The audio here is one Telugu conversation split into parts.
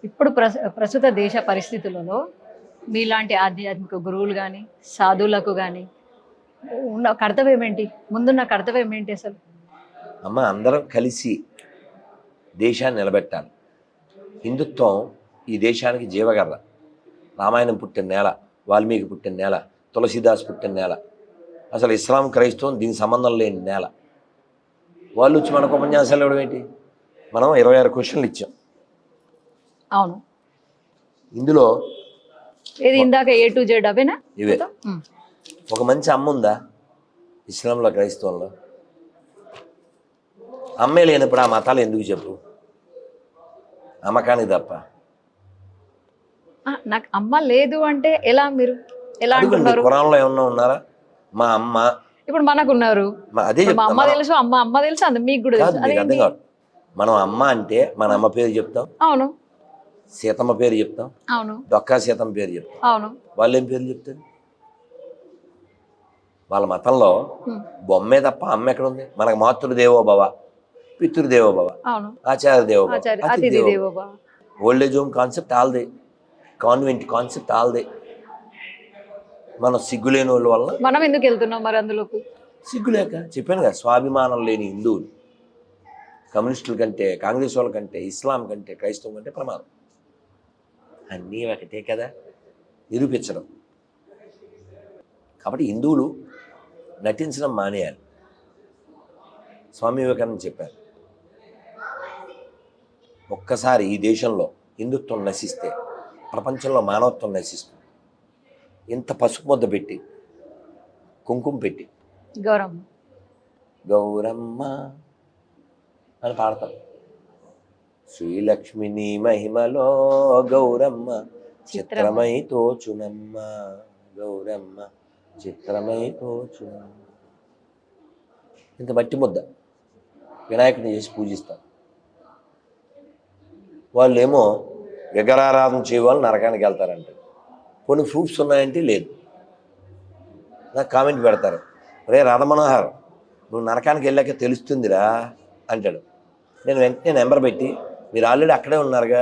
ఇప్పుడు ప్రస్తుత దేశ పరిస్థితులలో మీలాంటి ఆధ్యాత్మిక గురువులు కానీ సాధువులకు కానీ ఉన్న కర్తవ్యం ఏంటి? ముందున్న కర్తవ్యం ఏంటి అసలు? అమ్మ, అందరం కలిసి దేశాన్ని నిలబెట్టాలి. హిందుత్వం ఈ దేశానికి జీవగర్ర. రామాయణం పుట్టిన నేల, వాల్మీకి పుట్టిన నేల, తులసీదాస్ పుట్టిన నేల. అసలు ఇస్లాం క్రైస్తవం దీనికి సంబంధం లేని నేల. వాళ్ళు వచ్చి మనకు ఉపన్యాసాలు ఇవ్వడం ఏంటి? మనం 26 క్వశ్చన్లు ఇచ్చాం. అవును, ఇందులో ఏది ఇందాక A to Z అవేనా? ఇవే. ఒక మంచి అమ్మ ఉందా ఇస్లాంలో, క్రైస్తవంలో? అమ్మే లేనప్పుడు ఆ మతాలు ఎందుకు చెప్పు? అమ్మకానికి తప్ప. నాకు అమ్మ లేదు అంటే ఎలా? మీరు ఎలా అంటున్నారు? ఖురాన్లో ఏమన్నా ఉన్నారా? మా అమ్మ. ఇప్పుడు మనకున్నారు. అదే మా అమ్మ తెలుసు, అమ్మ తెలుసు, అంత మీకు కూడా తెలుసు. అర్థం కాదు. మనం అమ్మ అంటే మన అమ్మ పేరు చెప్తాం. అవును. సీతమ్మ పేరు చెప్తాం. అవును. డొక్కా సీతమ్మ పేరు చెప్తాం. అవును. వాళ్ళు ఏం పేరు చెప్తారు? వాళ్ళ మతంలో బొమ్మే తప్ప అమ్మ ఎక్కడ ఉంది? మనకు మాతృదేవో భవ, పితృదేవో భవ, ఆచార్య దేవో భవ, అతిథి దేవో భవ. ఓల్డ్ ఏజ్ హోమ్ కాన్సెప్ట్ ఆల్దే, కాన్వెంట్ కాన్సెప్ట్ ఆల్దే. మనం సిగ్గులేని వాళ్ళ వల్ల మనం ఎందుకు వెళ్తున్నాం మరి అందులోకి? సిగ్గులేక. చెప్పాను కదా, స్వాభిమానం లేని హిందువులు కమ్యూనిస్టుల కంటే, కాంగ్రెస్ వాళ్ళ కంటే, ఇస్లాం కంటే, క్రైస్తవం కంటే ప్రమాదం. అన్నీ ఒకటే కదా నిరూపించడం. కాబట్టి హిందువులు నటించడం మానేయాలి. స్వామి వివేకానంద చెప్పారు, ఒక్కసారి ఈ దేశంలో హిందుత్వం నశిస్తే ప్రపంచంలో మానవత్వం నశిస్తుంది. ఇంత పసుపు ముద్ద పెట్టి, కుంకుమ పెట్టి గౌరమ్మ గౌరమ్మ అని పాడతారు. శ్రీలక్ష్మిని మహిమలో గౌరమ్మ చిత్రమై తోచునమ్మ, గౌరమ్మ చిత్రమై తోచునమ్మ. ఇంత మట్టి ముద్ద వినాయకుడిని చేసి పూజిస్తారు. వాళ్ళేమో విగ్రహారాధన చేయవాళ్ళు నరకానికి వెళ్తారంట. కొన్ని ప్రూఫ్స్ ఉన్నాయంటే లేదు. నాకు కామెంట్ పెడతారు, రే రాధమనోహర్, నువ్వు నరకానికి వెళ్ళాక తెలుస్తుందిరా అంటాడు. నేను వెంటనే నెంబర్ పెట్టి, మీరు ఆల్రెడీ అక్కడే ఉన్నారుగా,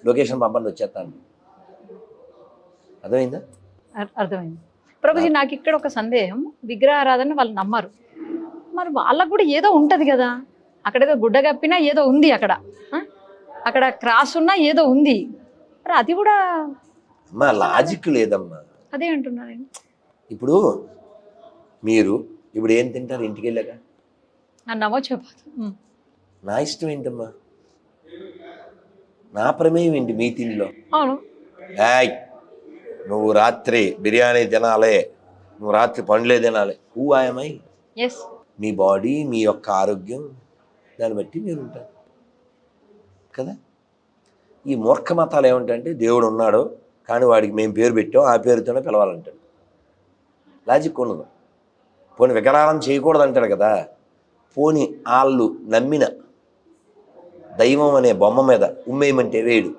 లొకేషన్ పంపండి, వచ్చేస్తాను. అర్థమైందా? అర్థమైంది. ప్రభుజీ, నాకు ఇక్కడ ఒక సందేహం. విగ్రహారాధన వాళ్ళు నమ్మరు, మరి వాళ్ళకు కూడా ఏదో ఉంటది కదా. అక్కడ ఏదో గుడ్డ కప్పినా ఏదో ఉంది, అక్కడ క్రాస్ ఉన్నా ఏదో ఉంది, మరి అది కూడా అమ్మా లాజిక్ లేదమ్మా. అదే అంటున్నా నేను. ఇప్పుడు మీరు ఇప్పుడు ఏం తింటారు ఇంటికి వెళ్ళాక? నమ్మో చెప్పదు. నా ఇష్టం ఏంటమ్మా? నా ప్రమేయం ఏంటి మీ తిండిలో? అవును. ఏయ్, నువ్వు రాత్రి బిర్యానీ తినాలి, నువ్వు రాత్రి పండ్లే తినాలి. హూ ఆయమై? ఎస్. మీ బాడీ, మీ యొక్క ఆరోగ్యం, దాన్ని బట్టి మీరు ఉంటారు కదా. ఈ మూర్ఖ మతాలు ఏమంటాయంటే దేవుడు ఉన్నాడు కానీ వాడికి మేము పేరు పెట్టాం, ఆ పేరుతోనే పిలవాలంటాడు. లాజిక్ ఉండదు. పోనీ విగ్రహారం చేయకూడదు అంటాడు కదా. పోనీ వాళ్ళు నమ్మిన దైవం అనే బొమ్మ మీద ఉమ్మేయమంటే వేడు.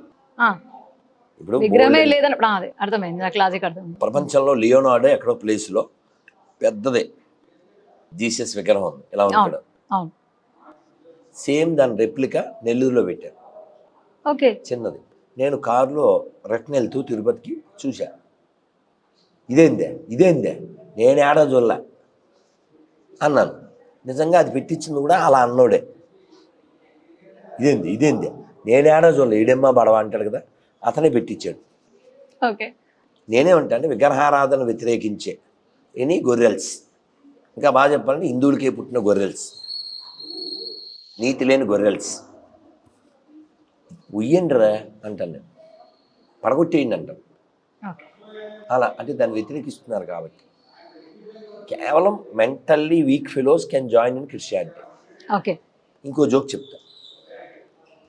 ఇప్పుడు విగ్రహమే లేదని అర్థమైంది, నాకు లాజిక్ అర్థమైంది. ప్రపంచంలో లియోనార్డో ఎక్కడో ప్లేస్లో పెద్దదే జీసస్ విగ్రహం ఉంది, ఇలా ఉంటాడు. సేమ్ దాని రెప్లికా నెల్లూరులో పెట్టారు. ఓకే, చిన్నది. నేను కారులో రిటర్న్ వెళ్తూ తిరుపతికి చూశా. ఇదేందే నేను ఏడా చూడలే అన్నాను. నిజంగా అది పెట్టించింది కూడా అలా అన్నోడే. ఇదేంది నేను ఏడా చూడలే, ఈడెమ్మా బడవ అంటాడు కదా, అతనే పెట్టించాడు. ఓకే. నేనేమంటే విగ్రహారాధన వ్యతిరేకించే ఎనీ గొర్రెల్స్, ఇంకా బాగా చెప్పాలంటే హిందువులకే పుట్టిన గొర్రెల్స్, నీతి లేని గొర్రెల్స్, ఉయ్యండిరా అంటాను నేను, పడగొట్టేయండి అంటాను. అలా అంటే దాన్ని వ్యతిరేకిస్తున్నారు. కాబట్టి కేవలం mentally week fellows can join in Christianity. Okay. ఇంకో జోక్ చెప్తా.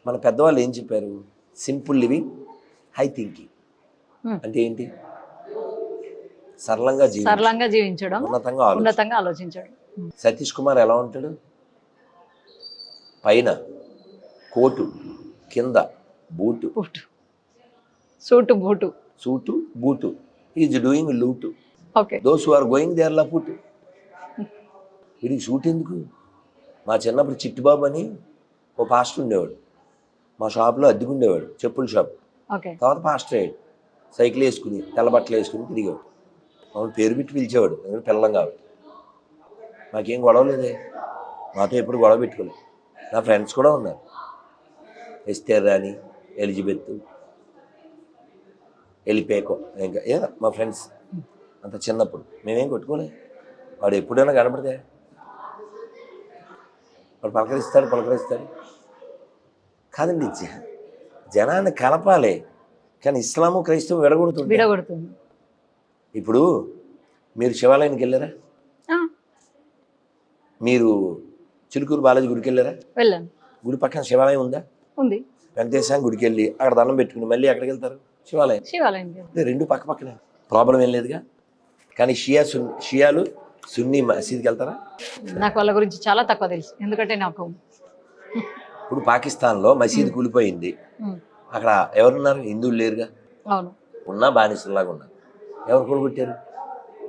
మన పెద్దవాళ్ళు ఏం చెప్పారు? Simple living, high thinking. అంటే ఏంటి? సరళంగా జీవించడం, ఉన్నతంగా ఆలోచించడం. సతీష్ కుమార్ ఎలా ఉంటాడు? పైన కోటు, కింద boot, suit boot. Is doing loot. Those who are going they are లపుటు. వీడికి సూట్ ఎందుకు? మా చిన్నప్పుడు చిట్టిబాబు అని ఓ పాస్టర్ ఉండేవాడు, మా షాప్లో అద్దెకుండేవాడు, చెప్పుల షాప్. ఓకే. తర్వాత పాస్టర్ అయ్యాడు. సైకిల్ వేసుకుని తెల్ల బట్టలు వేసుకుని తిరిగాడు. మమ్మల్ని పేరు పెట్టి పిలిచేవాడు, ఎందుకంటే పిల్లం కాబట్టి. మాకేం గొడవ లేదే, మాతో ఎప్పుడు గొడవ పెట్టుకోలేదు. నా ఫ్రెండ్స్ కూడా ఉన్నారు, ఎస్తేర్ రాణి, ఎలిజబెత్, ఎలిపేకో, ఇంకా ఏదో మా ఫ్రెండ్స్. అంత చిన్నప్పుడు మేమేం కొట్టుకోలేదు. వాడు ఎప్పుడైనా కనపడితే వాడు పలకరిస్తాడు. కాదండి, జనాన్ని కలపాలి, కానీ ఇస్లాము క్రైస్తవం విడగొడుతుంది. ఇప్పుడు మీరు శివాలయానికి వెళ్ళారా? మీరు చిలుకూరు బాలాజీ గుడికి వెళ్ళారా? వెళ్ళాను. గుడి పక్కన శివాలయం ఉందా? ఉంది. వెంకటేశ్వర గుడికి వెళ్ళి అక్కడ దండం పెట్టుకుని మళ్ళీ ఎక్కడికి వెళ్తారు? శివాలయం. రెండు పక్క పక్కనే, ప్రాబ్లం ఏం లేదుగా. కానీ షియాలు సున్నీ మసీద్కి వెళ్తారా? నాకు వాళ్ళ గురించి చాలా తక్కువ తెలుసు, ఎందుకంటే నాకు ఇప్పుడు పాకిస్తాన్లో మసీద్ కూలిపోయింది, అక్కడ ఎవరున్నారు? హిందువులు లేరుగా. అవును. ఉన్నా బానిసలాగా ఉన్నారు. ఎవరు కూలగొట్టారు?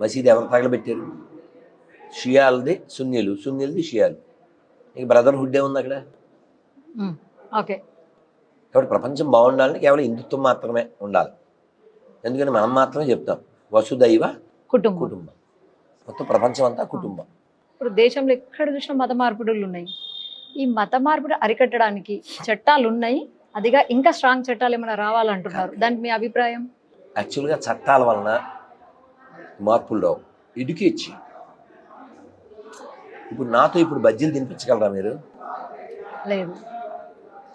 మసీద్ ఎవరు తగలబెట్టారు? షియాలది సున్నీలది షియాలు. ఇంక బ్రదర్హుడ్ ఉంది అక్కడ. ఓకే. కాబట్టి ప్రపంచం బాగుండాలని కేవలం హిందుత్వం మాత్రమే ఉండాలి. ఎందుకంటే మనం మాత్రమే చెప్తాం వసుదైవ కుటుంబం. మొత్తం ప్రపంచం అంతా కుటుంబం. ఇప్పుడు దేశంలో ఎక్కడ చూసినా మత మార్పిడులు ఉన్నాయి. ఈ మత మార్పిడి అరికట్టడానికి చట్టాలు ఉన్నాయి, అదిగా ఇంకా స్ట్రాంగ్ చట్టాలు ఏమైనా రావాలంటున్నారు. దానికి మీ అభిప్రాయం? యాక్చువల్గా చట్టాల వలన మార్పులు రావు, ఎడ్యుకేట్. ఇప్పుడు నాతో బజ్జీలు తినిపించగలరా మీరు? లేదు.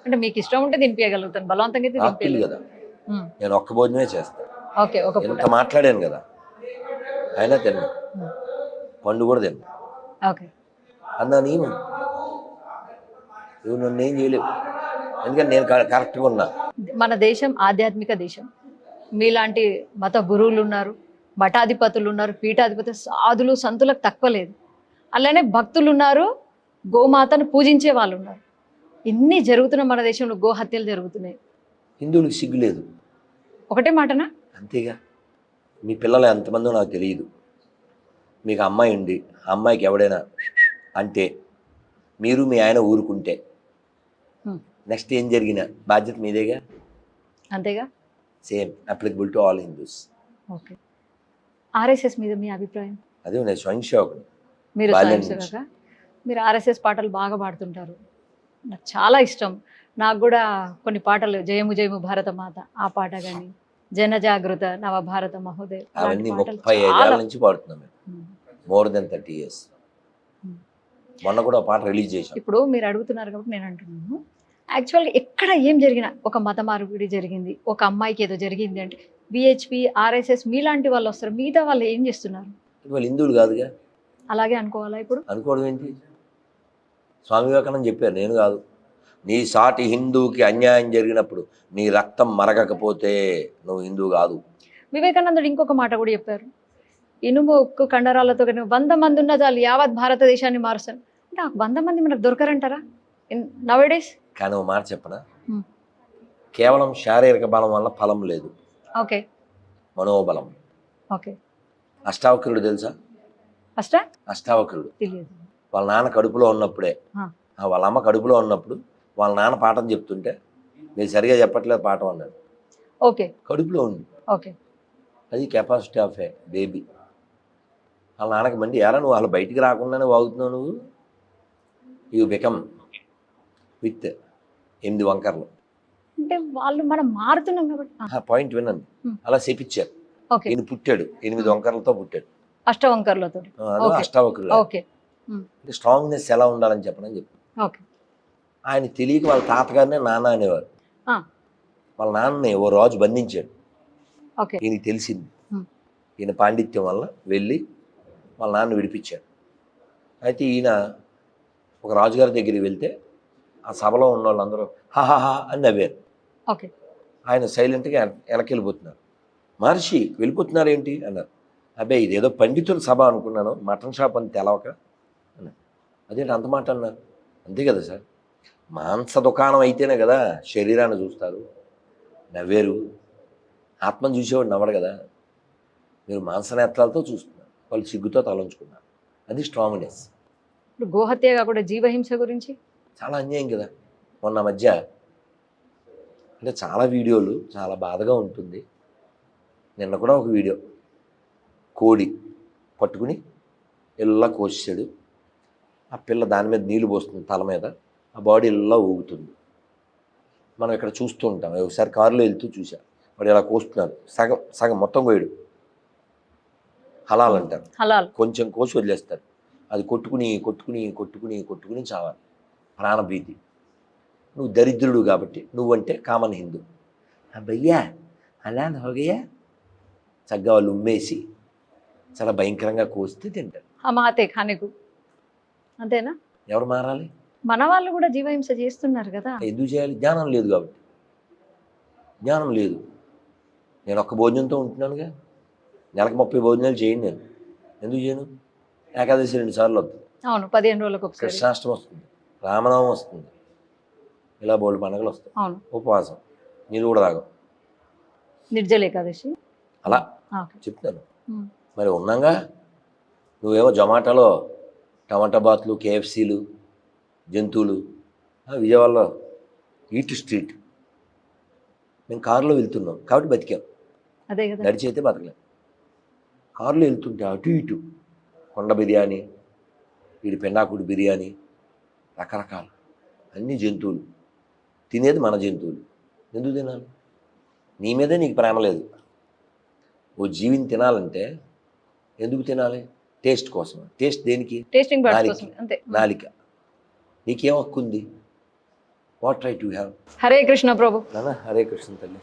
అంటే మీకు ఇష్టం ఉంటే తినిపించగలుగుతాను, బలవంతంగా అయితే తినిపించలేదు కదా. నేను ఒక్క భోజనమే చేస్తాను. ఓకే. ఎంత మాట్లాడాను కదా, అయినా తిన్నా, పండు కూడా తిన్నా. ఓకే. అన్నా నువ్వు నన్ను ఏం చేయలేవు, ఎందుకంటే నేను కరెక్ట్గా ఉన్నా. మన దేశం ఆధ్యాత్మిక దేశం. మీలాంటి మత గురువులు ఉన్నారు, మఠాధిపతులు ఉన్నారు, పీఠాధిపతులు, సాధులు, సంతులకు తక్కువ లేదు. అలానే భక్తులు ఉన్నారు, గోమాతను పూజించే వాళ్ళు ఉన్నారు. ఇన్ని జరుగుతున్న మన దేశంలో గోహత్యలు జరుగుతున్నాయి. హిందువులకు సిగ్గు లేదు. ఒకటే మాటనా? అంతేగా. మీ పిల్లలు ఎంతమందో నాకు తెలియదు. మీకు అమ్మాయి ఉండి ఆ అమ్మాయికి ఎవడైనా అంటే మీరు మీ ఆయన ఊరుకుంటే నెక్స్ట్ ఏం జరిగినా బాధ్యత మీదేగా. అంతేగా. Same applicable to all Hindus. Okay. RSS మీద మీ అభిప్రాయం? అదే నేను స్వయం సేవకుడు. మీరు ఆర్ఎస్ఎస్ పాటలు బాగా పాడుతుంటారు, నాకు చాలా ఇష్టం. నాకు కూడా కొన్ని పాటలు, జయము జయము భారత మాత ఆ పాట కానీ, జన జాగృత నవ భారత మహోదయ, అవన్నీ 35 ఏళ్ళ నుంచి పాడుతున్నాం మేము, మోర్ దెన్ 30 years. మొన్న కూడా పాట రిలీజ్ చేశాం. ఇప్పుడు మీరు అడుగుతున్నారు కాబట్టి నేను అంటున్నాను, యాక్చువల్గా ఎక్కడ ఏం జరిగినా, ఒక మత మార్పిడి జరిగింది, ఒక అమ్మాయికి ఏదో జరిగింది అంటే విహెచ్పి, ఆర్ఎస్ఎస్ మీలాంటి వాళ్ళు వస్తారు. మిగతా వాళ్ళు ఏం చేస్తున్నారు? వాళ్ళు హిందువులు కాదుగా. అలాగే అనుకోవాలా? ఇప్పుడు అనుకోవడం ఏంటి? స్వామి వివేకానంద చెప్పారు, నేను కాదు. నీ సాటి హిందువుకి అన్యాయం జరిగినప్పుడు నీ రక్తం మరగకపోతే నువ్వు హిందువు కాదు. వివేకానందుడు ఇంకొక మాట కూడా చెప్పారు, ఇనుము ఉక్కు కండరాలతో 100 మంది ఉన్న చాలు యావత్ భారతదేశాన్ని మారుస్తాను అంటే, 100 మంది మనకు దొరకరంటారా నౌడేస్? కానీ ఒక మాట చెప్పనా, కేవలం శారీరక బలం వల్ల ఫలం లేదు. ఓకే. మనోబలం. ఓకే. అష్టావక్రుడు తెలుసా? అష్టావక్రుడు తెలియదు. వాళ్ళ నాన్న కడుపులో ఉన్నప్పుడే, వాళ్ళ అమ్మ కడుపులో ఉన్నప్పుడు వాళ్ళ నాన్న పాఠం చెప్తుంటే మీరు సరిగా చెప్పట్లేదు పాఠం అన్నాడు. ఓకే. కడుపులో ఉంది. ఓకే. అది కెపాసిటీ ఆఫ్ ఏ బేబీ. వాళ్ళ నాన్నకి మండి, ఎరా నువ్వు అలా బయటికి రాకుండానే వాగుతున్నావు, నువ్వు యూ బికమ్ విత్ 8 వంకర్లు అంటే వాళ్ళు మనం మారుతున్నాం కాబట్టి. పాయింట్ వినండి, అలా చేపించారు. ఈయన పుట్టాడు 8 వంకర్లతో పుట్టాడు, అష్టవంకర్లతో. అష్టావక్రుడు. ఓకే. స్ట్రాంగ్నెస్ ఎలా ఉండాలని చెప్పనని చెప్పి. ఓకే. ఆయన తెలియక వాళ్ళ తాతగారినే నాన్న అనేవారు. వాళ్ళ నాన్నని ఓ రాజు బంధించాడు. ఓకే. ఈయనకి తెలిసింది, ఈయన పాండిత్యం వల్ల వెళ్ళి వాళ్ళ నాన్న విడిపించాడు. అయితే ఈయన ఒక రాజుగారి దగ్గరికి వెళ్తే ఆ సభలో ఉన్న వాళ్ళందరూ హాహాహా అని నవ్వారు. ఓకే. ఆయన సైలెంట్గా వెనక్కి వెళ్ళిపోతున్నారు. మహర్షి వెళ్ళిపోతున్నారు ఏంటి అన్నారు. అబ్బాయి ఇదేదో పండితుల సభ అనుకున్నాను, మటన్ షాప్ అని తెలవక అన్నారు. అదేంటి అంత మాట అన్నారు? అంతే కదా సార్, మాంస దుకాణం అయితేనే కదా శరీరాన్ని చూస్తారు. నవ్వేరు, ఆత్మను చూసేవాడు నవ్వడు కదా. మీరు మాంసనేత్రాలతో చూస్తున్నారు, వాళ్ళు సిగ్గుతో తలంచుకున్నారు. అది స్ట్రాంగ్నెస్. ఇప్పుడు గోహత్య కాకుండా జీవహింస గురించి చాలా అన్యాయం కదా. మొన్న మధ్య అంటే చాలా వీడియోలు చాలా బాధగా ఉంటుంది. నిన్న కూడా ఒక వీడియో, కోడి పట్టుకుని ఇలా కోసాడు, ఆ పిల్ల దాని మీద నీళ్లు పోస్తుంది తల మీద, ఆ బాడీ ఇలా ఊగుతుంది. మనం ఇక్కడ చూస్తూ ఉంటాం. ఒకసారి కారులో వెళ్తూ చూసా, వాడు ఇలా కోస్తున్నారు, సగం సగం మొత్తం కోయడు. హలాల్ అంటారు. హలాల్. కొంచెం కోసి వదిలేస్తారు. అది కొట్టుకుని కొట్టుకుని కొట్టుకుని కొట్టుకుని చావాలి, ప్రాణభీతి. నువ్వు దరిద్రుడు కాబట్టి నువ్వంటే కామన్ హిందూ, భయ్యా అలా హోగయ్యా చక్కగా వాళ్ళు ఉమ్మేసి చాలా భయంకరంగా కోస్తే తింటారు. మాతే ఖానేకు అంతేనా? ఎవరు మారాలి? మన వాళ్ళు కూడా జీవహింస చేస్తున్నారు కదా. ఎందుకు చేయాలి? జ్ఞానం లేదు కాబట్టి. జ్ఞానం లేదు. నేను ఒక్క భోజనంతో ఉంటున్నానుగా, నెలకు 30 భోజనాలు చేయను నేను. ఎందుకు చేయను? ఏకాదశి 2 సార్లు వస్తుంది, అవును, 15 రోజులకు ఒకసారి. కృష్ణాష్టమి వస్తుంది, రామనామం వస్తుంది, ఇలా బోల్డ్ పండుగలు వస్తాయి. అవును, ఉపవాసం, నీళ్ళు కూడా తాగం, నిర్జల ఏకాదశి అలా ఓకే. చెప్తాను. మరి ఉన్నాగా, నువ్వేమో జొమాటోలో టమాటా బాత్లు, కేఎఫ్సీలు, జంతువులు. విజయవాడలో ఈట్ స్ట్రీట్, మేము కారులో వెళ్తున్నాం కాబట్టి బతికాం. అదే కదా. నడిచి అయితే బతకలేం. కారులో వెళ్తుంటే అటు ఇటు కొండ బిర్యానీ, వీడి పెండాకుడి బిర్యానీ, రకరకాలు అన్ని జంతువులు. తినేది మన జంతువులు. ఎందుకు తినాలి? నీ మీదే నీకు ప్రేమ లేదు. ఓ జీవిని తినాలంటే ఎందుకు తినాలి? టేస్ట్ కోసం. టేస్ట్ దేనికి? టేస్టింగ్ బడ్స్ కోసం అంతే. నాలిక. నీకేం హక్కు ఉంది? What right you have? Hare Krishna ప్రభు. నాన్న, హరే కృష్ణ తల్లి.